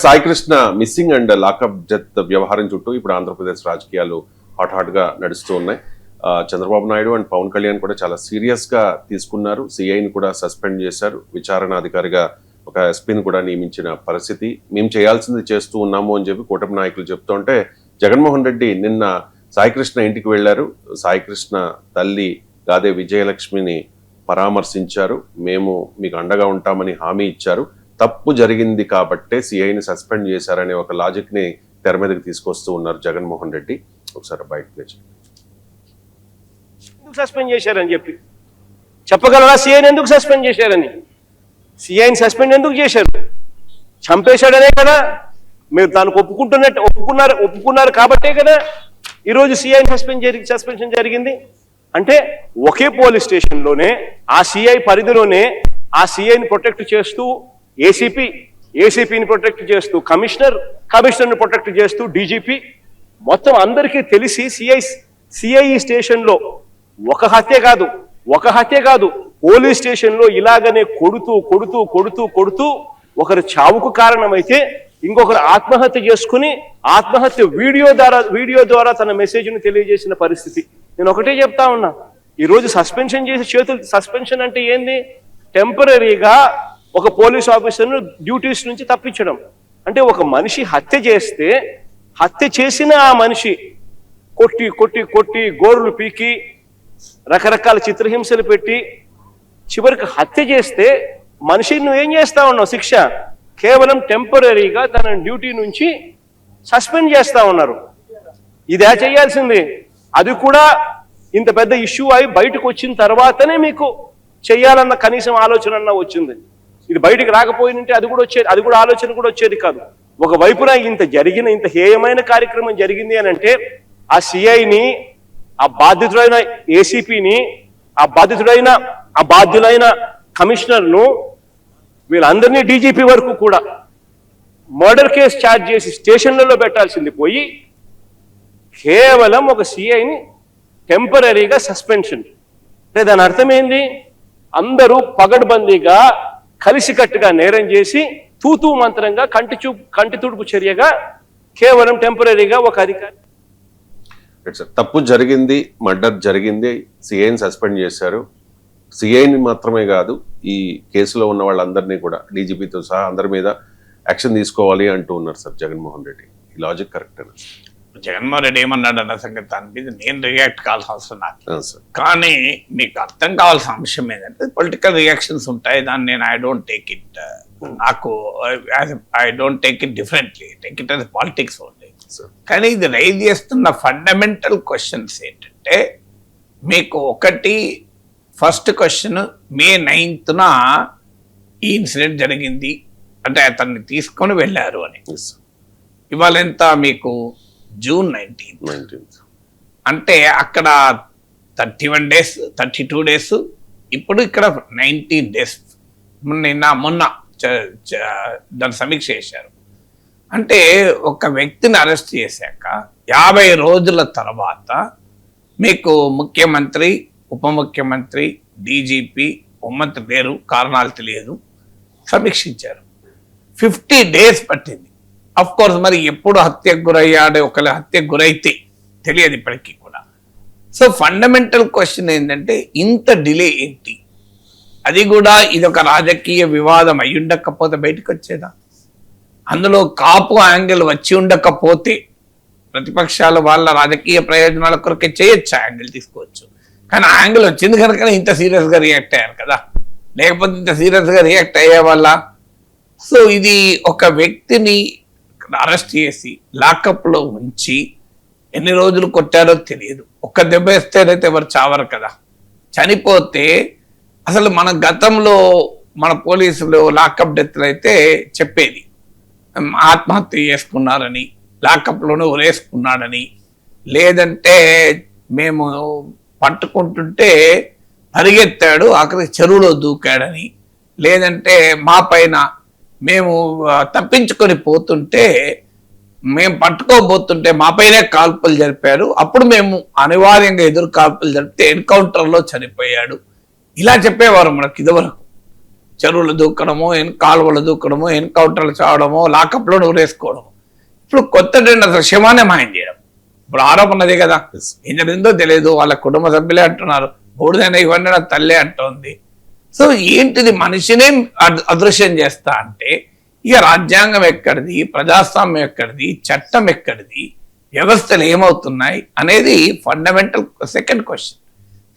Saikrishna missing and lockup death వ్యవహారం చుట్టూ ఇప్పుడు ఆంధ్రప్రదేశ్ రాజకీయాలు హాట్ గా నడుస్తూ ఉన్నాయి. చంద్రబాబు నాయుడు అండ్ పవన్ కళ్యాణ్ కూడా చాలా సీరియస్ గా తీసుకున్నారు. సిఐని కూడా సస్పెండ్ చేశారు. విచారణాధికారిగా ఒక ఎస్పీని కూడా నియమించిన పరిస్థితి. మేము చేయాల్సింది చేస్తూ ఉన్నాము అని చెప్పి కూటమి నాయకులు చెప్తుంటే, జగన్మోహన్ రెడ్డి నిన్న సాయికృష్ణ ఇంటికి వెళ్లారు. సాయికృష్ణ తల్లి గాదే విజయలక్ష్మిని పరామర్శించారు. మేము మీకు అండగా ఉంటామని హామీ ఇచ్చారు. తప్పు జరిగింది కాబట్టే సిఐని సస్పెండ్ చేశారనే ఒక లాజిక్ ని తెర మీదకి తీసుకొస్తూ ఉన్నారు జగన్మోహన్ రెడ్డి. ఒకసారి బయటకు తెచ్చి ఎందుకు సస్పెండ్ చేశారని చెప్పి చెప్పగలరా? సిఐని ఎందుకు సస్పెండ్ చేశారని? సిఐని సస్పెండ్ ఎందుకు చేశారు? చంపేశాడనే కదా మీరు దానికి ఒప్పుకున్నారు కాబట్టే కదా ఈరోజు సిఐని సస్పెన్షన్ జరిగింది. అంటే ఒకే పోలీస్ స్టేషన్లోనే ఆ సిఐ పరిధిలోనే ఆ సిఐని ప్రొటెక్ట్ చేస్తూ ఏసీపీని ప్రొటెక్ట్ చేస్తూ కమిషనర్ని ప్రొటెక్ట్ చేస్తూ డీజీపీ మొత్తం అందరికీ తెలిసి సిఐ స్టేషన్లో ఒక హత్య కాదు పోలీస్ స్టేషన్లో ఇలాగనే కొడుతూ ఒకరు చావుకు కారణమైతే ఇంకొకరు ఆత్మహత్య చేసుకుని ఆత్మహత్య వీడియో ద్వారా తన మెసేజ్ను తెలియజేసిన పరిస్థితి. నేను ఒకటే చెప్తా ఉన్నా, ఈరోజు సస్పెన్షన్ అంటే ఏంది? టెంపరీగా ఒక పోలీస్ ఆఫీసర్ను డ్యూటీస్ నుంచి తప్పించడం. అంటే ఒక మనిషి హత్య చేసిన ఆ మనిషి కొట్టి గోరులు పీకి రకరకాల చిత్రహింసలు పెట్టి చివరికి హత్య చేస్తే మనిషిని నువ్వు ఏం చేస్తా ఉన్నావు? శిక్ష కేవలం టెంపరీగా తన డ్యూటీ నుంచి సస్పెండ్ చేస్తా ఉన్నారు. ఇదే చేయాల్సింది. అది కూడా ఇంత పెద్ద ఇష్యూ అయి బయటకు వచ్చిన తర్వాతనే మీకు చెయ్యాలన్న కనీసం ఆలోచన వచ్చింది. ఇది బయటికి రాకపోయినంటే అది కూడా ఆలోచన కూడా వచ్చేది కాదు. ఒకవైపున ఇంత హేయమైన కార్యక్రమం జరిగింది అని అంటే ఆ సిఐని, ఆ బాధితుడైన ఏసీపీని, ఆ బాధ్యులైన కమిషనర్ను, వీళ్ళందరినీ డీజీపీ వరకు కూడా మర్డర్ కేసు ఛార్జ్ చేసి స్టేషన్లలో పెట్టాల్సింది పోయి కేవలం ఒక సిఐని టెంపరీగా సస్పెన్షన్. అంటే దాని అర్థం ఏంది? అందరూ పగడ్బందీగా కలిసికట్టుగా నేరం చేసి తూతూ మంత్రంగా కంటి తుడుపు చర్యగా కేవలం టెంపరీగా ఒక అధికారి తప్పు జరిగింది, మర్డర్ జరిగింది, సిఐని సస్పెండ్ చేశారు. సిఐని మాత్రమే కాదు, ఈ కేసులో ఉన్న వాళ్ళందరినీ కూడా డీజీపీతో సహా అందరి మీద యాక్షన్ తీసుకోవాలి అంటూ ఉన్నారు సార్ జగన్మోహన్ రెడ్డి. ఈ లాజిక్ కరెక్ట్ అని జగన్మోహన్ రెడ్డి ఏమన్నాడు అన్న సంగతి దాని మీద నేను రియాక్ట్ కావాల్సిన అవసరం నాకు. కానీ మీకు అర్థం కావాల్సిన అంశం ఏంటంటే పొలిటికల్ రియాక్షన్స్ ఉంటాయి. దాన్ని నేను I don't take it differently, take it as politics only. కానీ ఇది రైజ్ చేస్తున్న ఫండమెంటల్ క్వశ్చన్స్ ఏంటంటే, మీకు ఫస్ట్ క్వశ్చన్, May 9th ఈ ఇన్సిడెంట్ జరిగింది అంటే అతన్ని తీసుకొని వెళ్ళారు అని. ఇవాళ ఎంత మీకు? June 19th. అంటే అక్కడ 31 days 32 days, ఇప్పుడు ఇక్కడ 19 days. మొన్న దాన్ని సమీక్ష చేశారు. అంటే ఒక వ్యక్తిని అరెస్ట్ చేశాక 50 రోజుల తర్వాత మీకు ముఖ్యమంత్రి, ఉప ముఖ్యమంత్రి, డీజీపీ, హోంమంత్రి లేరు, కారణాలు తెలియదు, సమీక్షించారు. 50 days పట్టింది. అఫ్ కోర్స్ మరి ఎప్పుడు హత్యకు గురయ్యాడు, ఒకళ్ళ హత్యకు గురైతే తెలియదు ఇప్పటికీ కూడా. సో ఫండమెంటల్ క్వశ్చన్ ఏంటంటే ఇంత డిలే ఏంటి? అది కూడా ఇదొక రాజకీయ వివాదం అయి ఉండకపోతే బయటకు వచ్చేదా? అందులో కాపు యాంగిల్ వచ్చి ఉండకపోతే ప్రతిపక్షాలు వాళ్ళ రాజకీయ ప్రయోజనాల కొరకే చేయొచ్చు, యాంగిల్ తీసుకోవచ్చు. కానీ ఆ యాంగిల్ వచ్చింది కనుక ఇంత సీరియస్గా రియాక్ట్ అయ్యారు కదా, లేకపోతే ఇంత సీరియస్గా రియాక్ట్ అయ్యే వాళ్ళ. సో ఇది ఒక వ్యక్తిని అరెస్ట్ చేసి లాకప్లో ఉంచి ఎన్ని రోజులు కొట్టారో తెలియదు. ఒక్క దెబ్బ వేస్తేనైతే ఎవరు చావరు కదా. చనిపోతే అసలు మన గతంలో మన పోలీసులు లాకప్ డెత్లు అయితే చెప్పేది ఆత్మహత్య చేసుకున్నారని, లాకప్లోనే ఉరేసుకున్నాడని, లేదంటే మేము పట్టుకుంటుంటే పరిగెత్తాడు ఆఖరికి చెరువులో దూకాడని, లేదంటే మా పైన మేము తప్పించుకొని పోతుంటే మేము పట్టుకోబోతుంటే మా పైనే కాల్పులు జరిపారు, అప్పుడు మేము అనివార్యంగా ఎదురు కాల్పులు జరిపితే ఎన్కౌంటర్లో చనిపోయాడు, ఇలా చెప్పేవారు మనకి ఇదివరకు. చెరువులు దూకడము, కాలువలు దూకడము, ఎన్కౌంటర్లు చావడము, లాకప్లో ఊరేసుకోవడము. ఇప్పుడు కొత్త ట్రెండ్ అసలు శవాన్ని మాయం చేయడం. ఇప్పుడు ఆరోపణ అదే కదా, ఏం జరిగిందో తెలియదు, వాళ్ళ కుటుంబ సభ్యులే అంటున్నారు, బూడిదైనా ఇవన్నీ నా తల్లే అంటోంది. సో ఏంటిది, మనిషినే అదృశ్యం చేస్తా అంటే ఇక రాజ్యాంగం ఎక్కడిది, ప్రజాస్వామ్యం ఎక్కడిది, చట్టం ఎక్కడిది, వ్యవస్థలు ఏమవుతున్నాయి అనేది fundamental second question.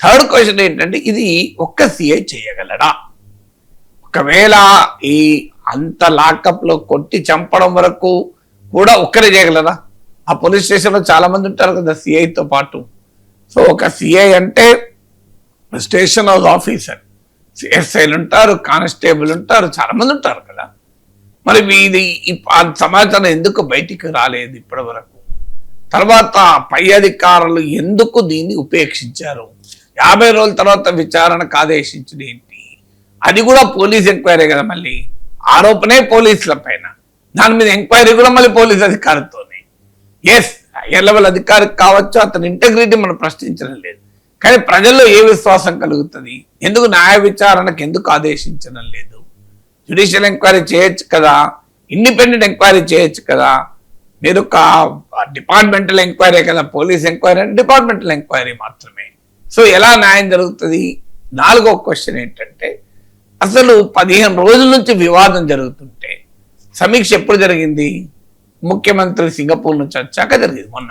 Third question ఏంటంటే ఇది ఒక్క సిఐ చేయగలడా? ఒకవేళ ఈ అంత లాకప్లో కొట్టి చంపడం వరకు కూడా ఒక్కరే చేయగలరా? ఆ పోలీస్ స్టేషన్లో చాలా మంది ఉంటారు కదా సిఐతో పాటు. సో ఒక సిఐ అంటే స్టేషన్ హౌస్ ఆఫీసర్, ఎస్ఐలు ఉంటారు, కానిస్టేబుల్ ఉంటారు, చాలా మంది ఉంటారు కదా. మరి ఇది ఆ సమాచారం ఎందుకు బయటికి రాలేదు ఇప్పటి వరకు? తర్వాత పై అధికారులు ఎందుకు దీన్ని ఉపేక్షించారు? 50 రోజుల తర్వాత విచారణకు ఆదేశించింది ఏంటి? అది కూడా పోలీస్ ఎంక్వైరీ కదా, మళ్ళీ ఆరోపణే పోలీసుల పైన, దాని మీద ఎంక్వైరీ కూడా మళ్ళీ పోలీస్ అధికారితోనే. ఎస్, హైయర్ లెవెల్ అధికారికి కావచ్చు, అతని ఇంటెగ్రిటీ మనం ప్రశ్నించడం లేదు, కానీ ప్రజల్లో ఏ విశ్వాసం కలుగుతుంది? ఎందుకు న్యాయ విచారణకు ఎందుకు ఆదేశించడం లేదు? జ్యుడిషియల్ ఎంక్వైరీ చేయొచ్చు కదా, ఇండిపెండెంట్ ఎంక్వైరీ చేయొచ్చు కదా. మీరు ఒక డిపార్ట్మెంటల్ ఎంక్వైరీ కదా, పోలీస్ ఎంక్వైరీ అంటే డిపార్ట్మెంటల్ ఎంక్వైరీ మాత్రమే. సో ఎలా న్యాయం జరుగుతుంది? 4వ క్వశ్చన్ ఏంటంటే అసలు 15 రోజుల నుంచి వివాదం జరుగుతుంటే సమీక్ష ఎప్పుడు జరిగింది? ముఖ్యమంత్రి సింగపూర్ నుంచి వచ్చాక జరిగింది, మొన్న.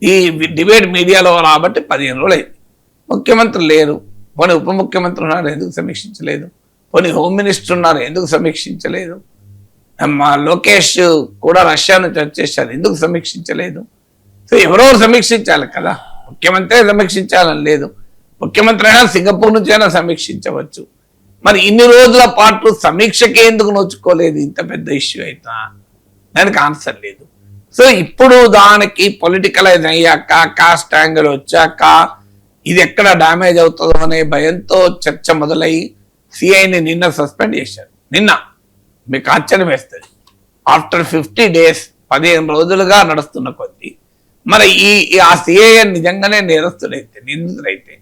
ఈ డిబేట్ మీడియాలో రాబట్టి 15 రోజులు అయింది. ముఖ్యమంత్రి లేరు, పోనీ ఉప ముఖ్యమంత్రి ఉన్నారు, ఎందుకు సమీక్షించలేదు? పోనీ హోమ్ మినిస్టర్ ఉన్నారు, ఎందుకు సమీక్షించలేదు? మా లోకేష్ కూడా రష్యా నుంచి వచ్చేసారు, ఎందుకు సమీక్షించలేదు? సో ఎవరెవరు సమీక్షించాలి కదా, ముఖ్యమంత్రి సమీక్షించాలని లేదు. ముఖ్యమంత్రి అయినా సింగపూర్ నుంచి అయినా సమీక్షించవచ్చు. మరి ఇన్ని రోజుల పాటు సమీక్షకే ఎందుకు నోచుకోలేదు? ఇంత పెద్ద ఇష్యూ అయినా దానికి ఆన్సర్ లేదు. సో ఇప్పుడు దానికి పొలిటికలైజ్ అయ్యాక, కాస్ట్ యాంగిల్ వచ్చాక ఇది ఎక్కడ డ్యామేజ్ అవుతుందో అనే భయంతో చర్చ మొదలై సిఐని నిన్న సస్పెండ్ చేశారు. నిన్న మీకు ఆశ్చర్యం వేస్తుంది, ఆఫ్టర్ 50 days 15 రోజులుగా నడుస్తున్న కొద్దీ మరి ఆ సిఐ నిజంగానే నేరస్తుడైతే, నిందితుడైతే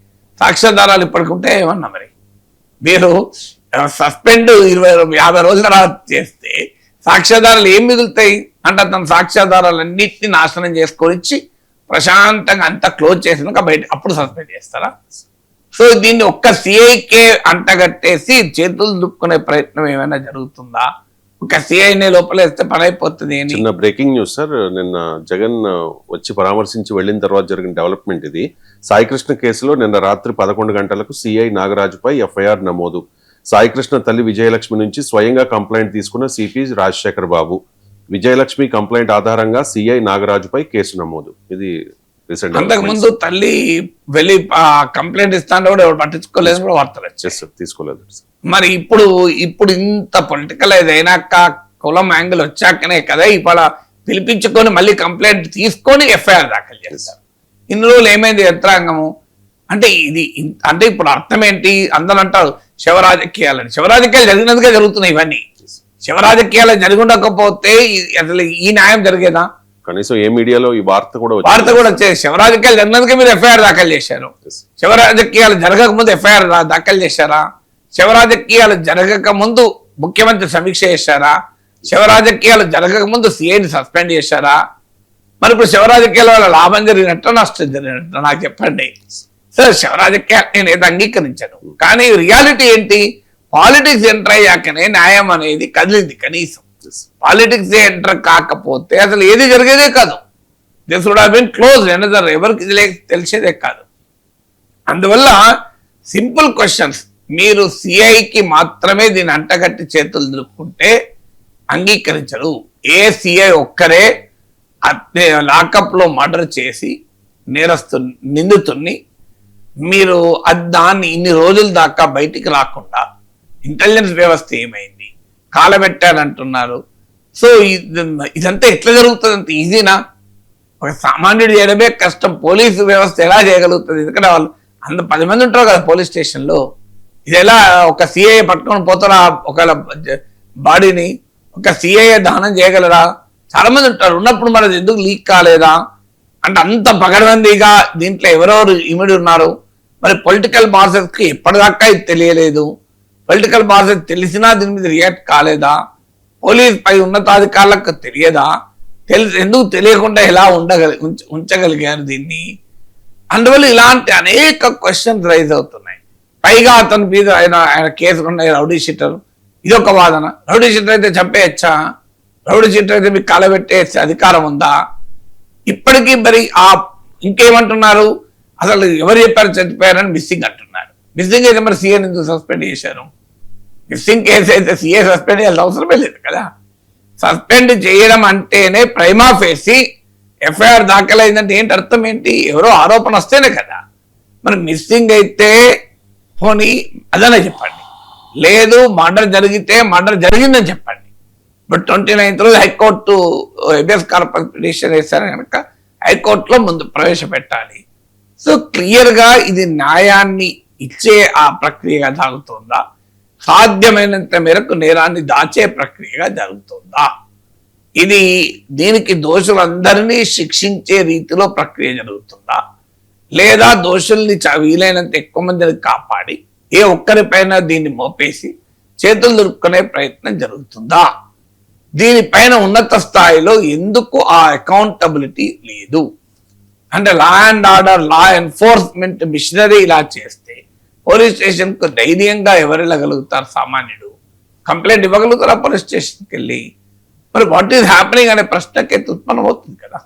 సాక్ష్యాధారాలు ఇప్పటికుంటే ఏమన్నా మరి మీరు సస్పెండ్ 50 రోజుల తర్వాత చేస్తే సాక్ష్యాధారాలు ఏం మిగులుతాయి? అంటే తన సాక్ష్యాధారాలన్నింటినీ నాశనం చేసుకొని ఇచ్చి ప్రశాంతంగా అంతా క్లోజ్ చేసినాక బయట అప్పుడు సస్పెండ్ చేస్తారా? సో దీన్ని ఒక్క సిఐకే అంటగట్టేసి చేతులు దుక్కునే ప్రయత్నం ఏమైనా జరుగుతుందా? ఒక సిఐని లోపలేస్తే పని అయిపోతుంది. చిన్న బ్రేకింగ్ న్యూస్ సార్, నిన్న జగన్ వచ్చి పరామర్శించి వెళ్ళిన తర్వాత జరిగిన డెవలప్మెంట్ ఇది. సాయికృష్ణ కేసులో నిన్న రాత్రి 11 గంటలకు సిఐ నాగరాజుపై ఎఫ్ఐఆర్ నమోదు. సాయికృష్ణ తల్లి విజయలక్ష్మి నుంచి స్వయంగా కంప్లైంట్ తీసుకున్న సిపి రాజశేఖర్ బాబు. విజయలక్ష్మి కంప్లైంట్ ఆధారంగా సిఐ నాగరాజుపై కేసు నమోదు. ఇది అంతకు ముందు తల్లి వెళ్ళి కంప్లైంట్ ఇస్తాను కూడా ఎవరు పట్టించుకోలేదు, కూడా వార్తలు వచ్చేసి తీసుకోలేదు. మరి ఇప్పుడు ఇంత పొలిటికలైజ్ అయినాక, కులం యాంగిల్ వచ్చాకనే కదా ఇవాళ పిలిపించుకొని మళ్ళీ కంప్లైంట్ తీసుకొని ఎఫ్ఐఆర్ దాఖలు చేస్తారు. ఇన్ని రోజులు ఏమైంది యంత్రాంగము? అంటే ఇది అంటే ఇప్పుడు అర్థం ఏంటి? అందరూ అంటారు శివరాజకీయాలని. శివరాజకీయాలు జరిగినందుకే జరుగుతున్నాయి ఇవన్నీ. శివరాజకీయాలు జరిగి ఉండకపోతే అసలు ఈ న్యాయం జరిగేదా? కనీసం ఏ మీడియాలో ఈ వార్త కూడా వచ్చేది. శివరాజకీయాలు జరిగినందుకే మీరు ఎఫ్ఐఆర్ దాఖలు చేశారు. శివరాజకీయాలు జరగక ముందు ఎఫ్ఐఆర్ దాఖలు చేశారా? శివరాజకీయాలు జరగక ముందు ముఖ్యమంత్రి సమీక్ష చేశారా? శివరాజకీయాలు జరగక ముందు సిఐని సస్పెండ్ చేశారా? మరి ఇప్పుడు శివరాజకీయాల వల్ల లాభం జరిగినట్టు, నష్టం జరిగినట్టు నాకు చెప్పండి. సార్, శివరాజకీయాలు నేను ఏదో అంగీకరించాను, కానీ రియాలిటీ ఏంటి? పాలిటిక్స్ ఎంటర్ అయ్యాకనే న్యాయం అనేది కదిలింది. కనీసం పాలిటిక్స్ ఎంటర్ కాకపోతే అసలు ఏది జరిగేదే కాదు. This would have been close another, ఎవరికి తెలిసేదే కాదు. అందువల్ల సింపుల్ క్వశ్చన్స్, మీరు సిఐకి మాత్రమే దీన్ని అంటగట్టి చేతులు దులుపుకుంటే అంగీకరించరు. ఏ సిఐ ఒక్కరే లాకప్ లో మర్డర్ చేసి నిందితుడిని మీరు దాన్ని ఇన్ని రోజుల దాకా బయటికి రాకుండా ఇంటెలిజెన్స్ వ్యవస్థ ఏమైంది, కాలబెట్టాడంటున్నారు. సో ఇదంతా ఎట్లా జరుగుతుంది? అంత ఈజీనా? ఒక సామాన్యుడు చేయడమే కష్టం, పోలీసు వ్యవస్థ ఎలా చేయగలుగుతుంది? ఎందుకంటే వాళ్ళు 10 మంది ఉంటారు కదా పోలీస్ స్టేషన్లో. ఇది ఎలా ఒక సిఐ పట్టుకొని పోతారా? ఒకవేళ బాడీని ఒక సిఐ దహనం చేయగలరా? చాలా మంది ఉంటారు. ఉన్నప్పుడు మరి ఎందుకు లీక్ కాలేదా? అంటే అంత పగడబందీగా దీంట్లో ఎవరెవరు ఇమిడి ఉన్నారు? మరి పొలిటికల్ మాసెస్కి ఎప్పటిదాకా ఇది తెలియలేదు. పొలిటికల్ ప్రాసెస్ తెలిసినా దీని మీద రియాక్ట్ కాలేదా? పోలీస్ పై ఉన్నతాధికారులకు తెలియదా? ఎందుకు తెలియకుండా ఎలా ఉంచగలిగారు దీన్ని? అందువల్ల ఇలాంటి అనేక క్వశ్చన్స్ రైజ్ అవుతున్నాయి. పైగా అతని మీద ఆయన కేసులు ఉన్నాయి, రౌడీ షీటర్. ఇదొక వాదన. రౌడీ షీటర్ అయితే చంపేయచ్చా? రౌడీ షీటర్ అయితే మీకు కాలబెట్టే అధికారం ఉందా? ఇప్పటికీ మరి ఇంకేమంటున్నారు, అసలు ఎవరు చెప్పారు చనిపోయారని మిస్సింగ్ అంటున్నారు. మిస్సింగ్ అయితే మరి సీఏని ఎందుకు సస్పెండ్ చేశారు? మిస్సింగ్ కేసు అయితే సీఏ సస్పెండ్ చేయాల్సిన అవసరమే లేదు కదా. సస్పెండ్ చేయడం అంటేనే ప్రైమా ఫేసి ఎఫ్ఐఆర్ దాఖలైందంటే ఏంటి అర్థం ఏంటి? ఎవరో ఆరోపణ వస్తేనే కదా. మరి మిస్సింగ్ అయితే పోనీ అదనే చెప్పండి, లేదు మర్డర్ జరిగితే మర్డర్ జరిగిందని చెప్పండి. బట్ 29th రోజు హైకోర్టు హెబియస్ కార్పస్ పిటిషన్ వేశారు కనుక హైకోర్టులో ముందు ప్రవేశపెట్టాలి. సో క్లియర్గా ఇది న్యాయాన్ని ఇచ్చే ఆ ప్రక్రియగా జరుగుతుందా, సాధ్యమైనంత మేరకు నేరాన్ని దాచే ప్రక్రియగా జరుగుతుందా, దీనికి దోషులందరినీ శిక్షించే రీతిలో ప్రక్రియ జరుగుతుందా, లేదా దోషుల్ని వీలైనంత ఎక్కువ మందిని కాపాడి ఏ ఒక్కరిపైన దీన్ని మోపేసి చేతులు దొరుకునే ప్రయత్నం జరుగుతుందా? దీనిపైన ఉన్నత స్థాయిలో ఎందుకు ఆ అకౌంటబిలిటీ లేదు? అంటే law and order, law enforcement machinery ఇలా చేస్తే పోలీస్ స్టేషన్కు ధైర్యంగా ఎవరు వెళ్ళగలుగుతారు? సామాన్యుడు కంప్లైంట్ ఇవ్వగలుగుతారా పోలీస్ స్టేషన్కి వెళ్ళి? మరి వాట్ ఈస్ హ్యాపెనింగ్ అనే ప్రశ్నకైతే ఉత్పన్నం అవుతుంది కదా.